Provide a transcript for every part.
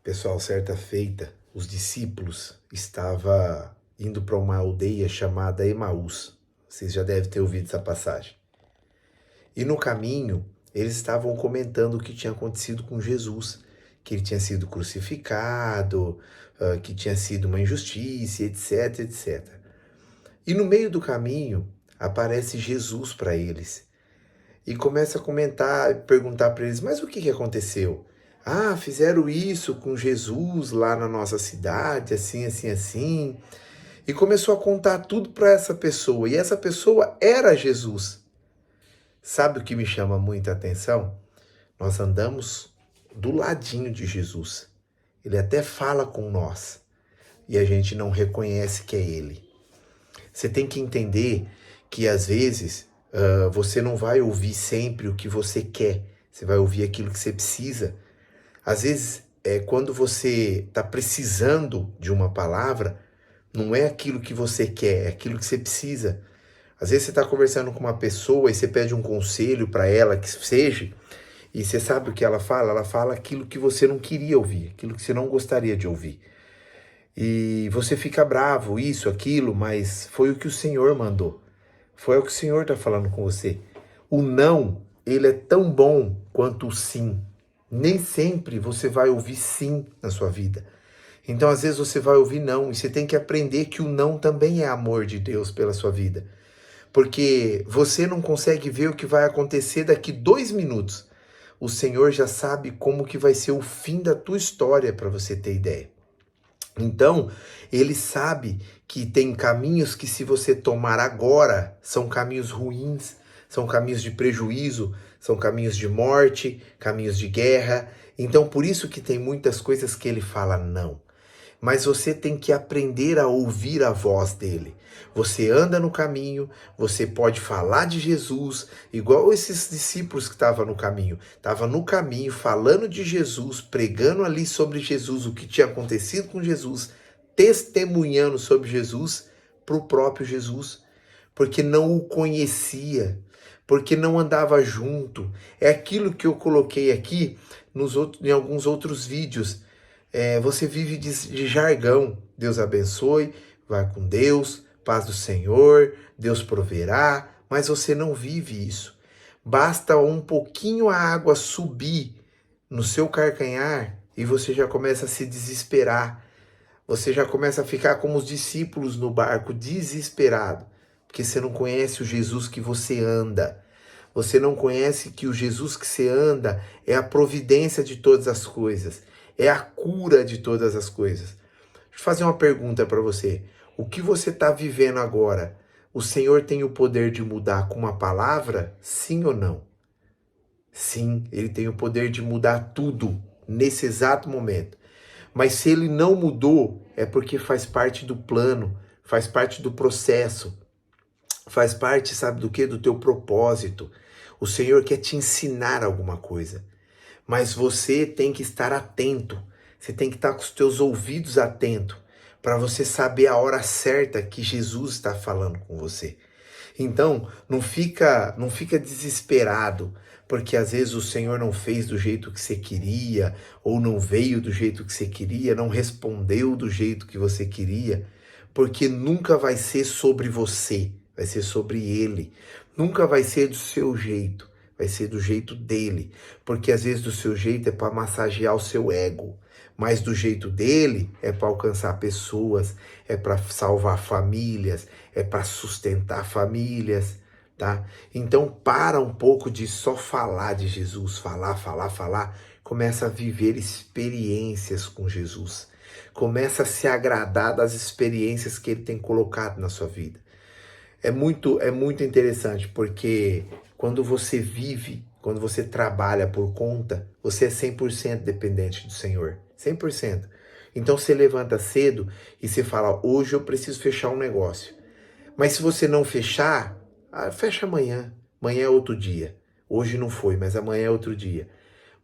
Pessoal, certa feita, os discípulos estavam indo para uma aldeia chamada Emaús. Vocês já devem ter ouvido essa passagem. E no caminho, eles estavam comentando o que tinha acontecido com Jesus, que ele tinha sido crucificado, que tinha sido uma injustiça, etc, etc. E no meio do caminho, aparece Jesus para eles e começa a comentar, perguntar para eles, mas o que aconteceu? Ah, fizeram isso com Jesus lá na nossa cidade, assim, assim, assim. E começou a contar tudo para essa pessoa. E essa pessoa era Jesus. Sabe o que me chama muita atenção? Nós andamos do ladinho de Jesus. Ele até fala com nós. E a gente não reconhece que é ele. Você tem que entender que às vezes você não vai ouvir sempre o que você quer. Você vai ouvir aquilo que você precisa. Às vezes, quando você está precisando de uma palavra, não é aquilo que você quer, é aquilo que você precisa. Às vezes você está conversando com uma pessoa e você pede um conselho para ela, que seja, e você sabe o que ela fala? Ela fala aquilo que você não queria ouvir, aquilo que você não gostaria de ouvir. E você fica bravo, isso, aquilo, mas foi o que o Senhor mandou. Foi o que o Senhor está falando com você. O não, ele é tão bom quanto o sim. Nem sempre você vai ouvir sim na sua vida. Então, às vezes, você vai ouvir não, e você tem que aprender que o não também é amor de Deus pela sua vida. Porque você não consegue ver o que vai acontecer daqui 2 minutos. O Senhor já sabe como que vai ser o fim da tua história, para você ter ideia. Então, ele sabe que tem caminhos que, se você tomar agora, são caminhos ruins, são caminhos de prejuízo, são caminhos de morte, caminhos de guerra. Então, por isso que tem muitas coisas que ele fala não. Mas você tem que aprender a ouvir a voz dele. Você anda no caminho, você pode falar de Jesus, igual esses discípulos que estavam no caminho. Estavam no caminho, falando de Jesus, pregando ali sobre Jesus, o que tinha acontecido com Jesus, testemunhando sobre Jesus para o próprio Jesus, porque não o conhecia, porque não andava junto. É aquilo que eu coloquei aqui em alguns outros vídeos. Você vive de jargão. Deus abençoe, vai com Deus, paz do Senhor, Deus proverá, mas você não vive isso. Basta um pouquinho a água subir no seu calcanhar e você já começa a se desesperar. Você já começa a ficar como os discípulos no barco, desesperado, porque você não conhece o Jesus que você anda. Você não conhece que o Jesus que você anda é a providência de todas as coisas, é a cura de todas as coisas. Deixa eu fazer uma pergunta para você. O que você está vivendo agora, o Senhor tem o poder de mudar com uma palavra? Sim ou não? Sim, ele tem o poder de mudar tudo nesse exato momento. Mas se ele não mudou, é porque faz parte do plano, faz parte do processo, faz parte, sabe do que? Do teu propósito. O Senhor quer te ensinar alguma coisa, mas você tem que estar atento, você tem que estar com os teus ouvidos atentos, para você saber a hora certa que Jesus está falando com você. Então, não fica desesperado, porque às vezes o Senhor não fez do jeito que você queria, ou não veio do jeito que você queria, não respondeu do jeito que você queria, porque nunca vai ser sobre você, vai ser sobre ele. Nunca vai ser do seu jeito, vai ser do jeito dele, porque às vezes do seu jeito é para massagear o seu ego, mas do jeito dele é para alcançar pessoas, é para salvar famílias, é para sustentar famílias, tá? Então para um pouco de só falar de Jesus, falar, falar, falar, começa a viver experiências com Jesus. Começa a se agradar das experiências que ele tem colocado na sua vida. É muito interessante, porque quando você vive, quando você trabalha por conta, você é 100% dependente do Senhor. 100%. Então você levanta cedo e você fala, hoje eu preciso fechar um negócio. Mas se você não fechar, fecha amanhã. Amanhã é outro dia. Hoje não foi, mas amanhã é outro dia.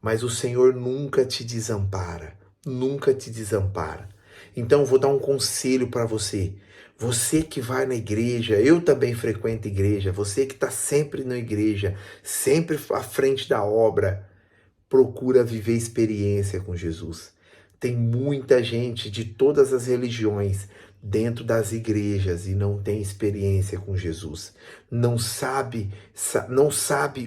Mas o Senhor nunca te desampara. Nunca te desampara. Então eu vou dar um conselho para você. Você que vai na igreja, eu também frequento igreja, você que está sempre na igreja, sempre à frente da obra, procura viver experiência com Jesus. Tem muita gente de todas as religiões dentro das igrejas e não tem experiência com Jesus. Não sabe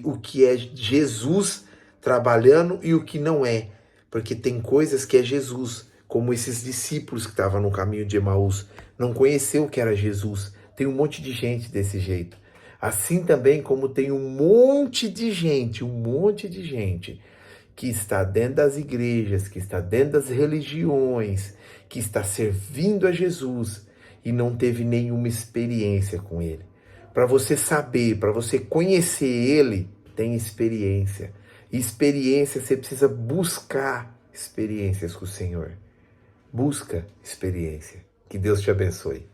o que é Jesus trabalhando e o que não é. Porque tem coisas que é Jesus, como esses discípulos que estavam no caminho de Emaús, não conheceu o que era Jesus. Tem um monte de gente desse jeito. Assim também como tem um monte de gente que está dentro das igrejas, que está dentro das religiões, que está servindo a Jesus e não teve nenhuma experiência com ele. Para você saber, para você conhecer ele, tem experiência. E experiência, você precisa buscar experiências com o Senhor. Busca experiência. Que Deus te abençoe.